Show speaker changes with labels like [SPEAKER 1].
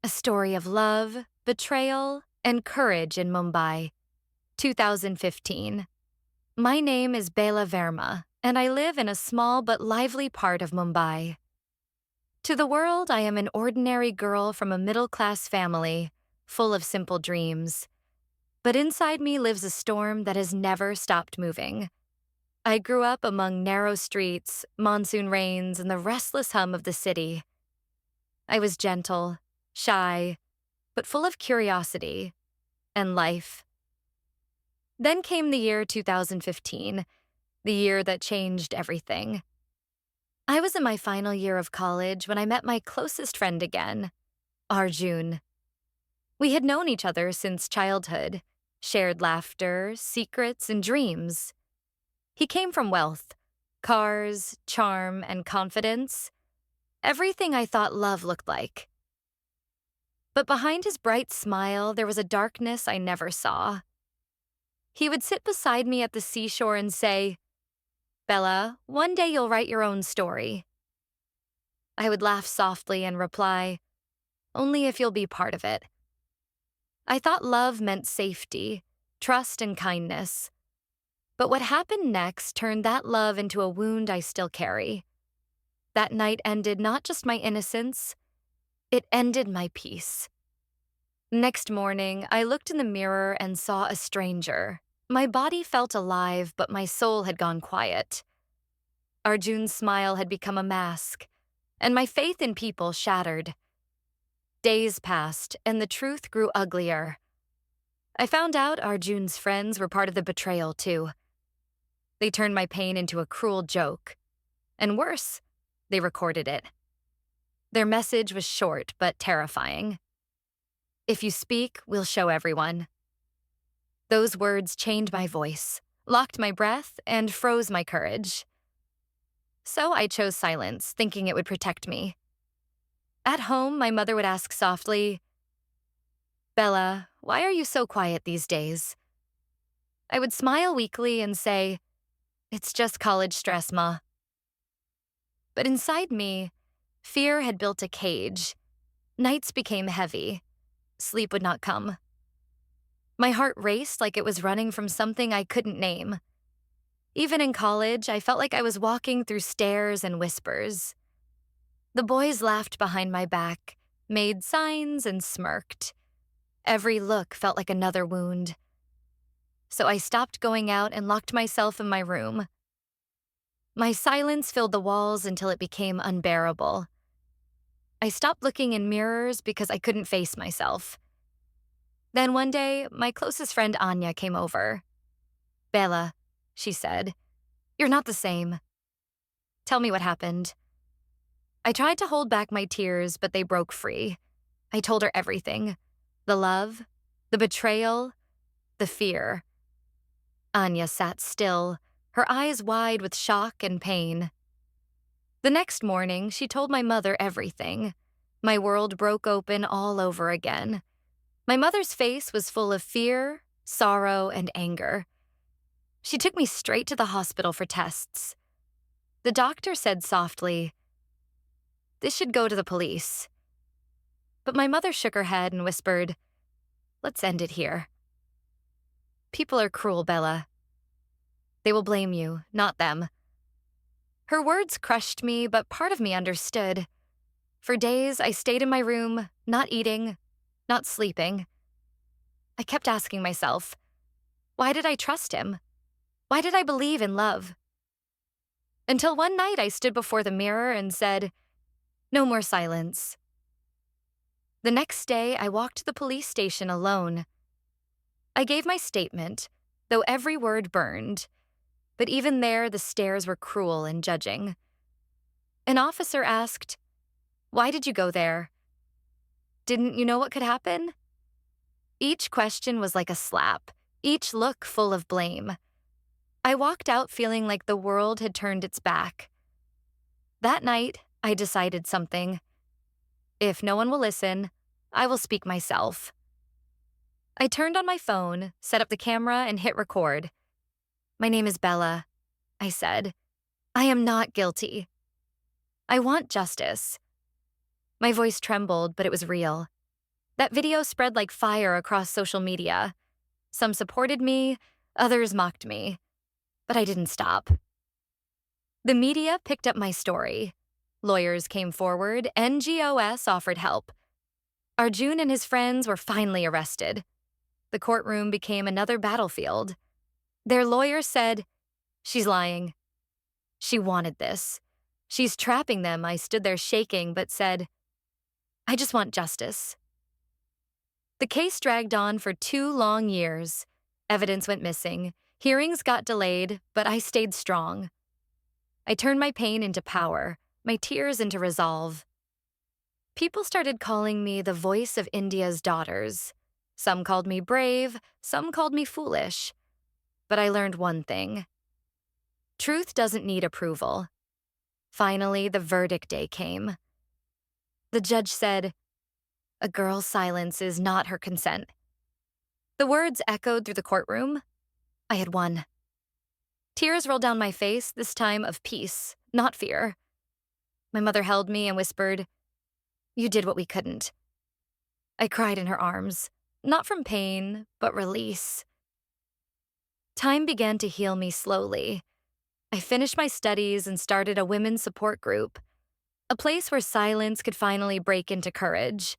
[SPEAKER 1] A story of love, betrayal, and courage in Mumbai, 2015. My name is Bela Verma, and I live in a small but lively part of Mumbai. To the world, I am an ordinary girl from a middle-class family, full of simple dreams. But inside me lives a storm that has never stopped moving. I grew up among narrow streets, monsoon rains, and the restless hum of the city. I was gentle, shy, but full of curiosity and life. Then came the year 2015, the year that changed everything. I was in my final year of college when I met my closest friend again, Arjun. We had known each other since childhood, shared laughter, secrets, and dreams. He came from wealth, cars, charm, and confidence, everything I thought love looked like. But behind his bright smile, there was a darkness I never saw. He would sit beside me at the seashore and say, "Bella, one day you'll write your own story." I would laugh softly and reply, "Only if you'll be part of it." I thought love meant safety, trust, and kindness. But what happened next turned that love into a wound I still carry. That night ended not just my innocence, it ended my peace. Next morning, I looked in the mirror and saw a stranger. My body felt alive, but my soul had gone quiet. Arjun's smile had become a mask, and my faith in people shattered. Days passed, and the truth grew uglier. I found out Arjun's friends were part of the betrayal, too. They turned my pain into a cruel joke. And worse, they recorded it. Their message was short but terrifying. "If you speak, we'll show everyone." Those words chained my voice, locked my breath, and froze my courage. So I chose silence, thinking it would protect me. At home, my mother would ask softly, "Bella, why are you so quiet these days?" I would smile weakly and say, "It's just college stress, Ma." But inside me, fear had built a cage. Nights became heavy. Sleep would not come. My heart raced like it was running from something I couldn't name. Even in college, I felt like I was walking through stares and whispers. The boys laughed behind my back, made signs, and smirked. Every look felt like another wound. So I stopped going out and locked myself in my room. My silence filled the walls until it became unbearable. I stopped looking in mirrors because I couldn't face myself. Then one day, my closest friend Anya came over. "Bella," she said, "you're not the same. Tell me what happened." I tried to hold back my tears, but they broke free. I told her everything. The love, the betrayal, the fear. Anya sat still, her eyes wide with shock and pain. The next morning, she told my mother everything. My world broke open all over again. My mother's face was full of fear, sorrow, and anger. She took me straight to the hospital for tests. The doctor said softly, "This should go to the police." But my mother shook her head and whispered, "Let's end it here." People are cruel, Bella. They will blame you, not them. Her words crushed me, but part of me understood. For days, I stayed in my room, not eating, not sleeping. I kept asking myself, why did I trust him? Why did I believe in love? Until one night I stood before the mirror and said, "No more silence." The next day, I walked to the police station alone. I gave my statement, though every word burned. But even there, the stares were cruel and judging. An officer asked, "Why did you go there? Didn't you know what could happen?" Each question was like a slap, each look full of blame. I walked out feeling like the world had turned its back. That night, I decided something. If no one will listen, I will speak myself. I turned on my phone, set up the camera, and hit record. "My name is Bella," I said. "I am not guilty. I want justice." My voice trembled, but it was real. That video spread like fire across social media. Some supported me, others mocked me, but I didn't stop. The media picked up my story. Lawyers came forward, NGOs offered help. Arjun and his friends were finally arrested. The courtroom became another battlefield. Their lawyer said, "She's lying. She wanted this. She's trapping them." I stood there shaking, but said, "I just want justice." The case dragged on for 2 long years. Evidence went missing. Hearings got delayed, but I stayed strong. I turned my pain into power, my tears into resolve. People started calling me the voice of India's daughters. Some called me brave, some called me foolish. But I learned one thing. Truth doesn't need approval. Finally, the verdict day came. The judge said, "A girl's silence is not her consent." The words echoed through the courtroom. I had won. Tears rolled down my face, this time of peace, not fear. My mother held me and whispered, "You did what we couldn't." I cried in her arms, not from pain, but release. Time began to heal me slowly. I finished my studies and started a women's support group, a place where silence could finally break into courage.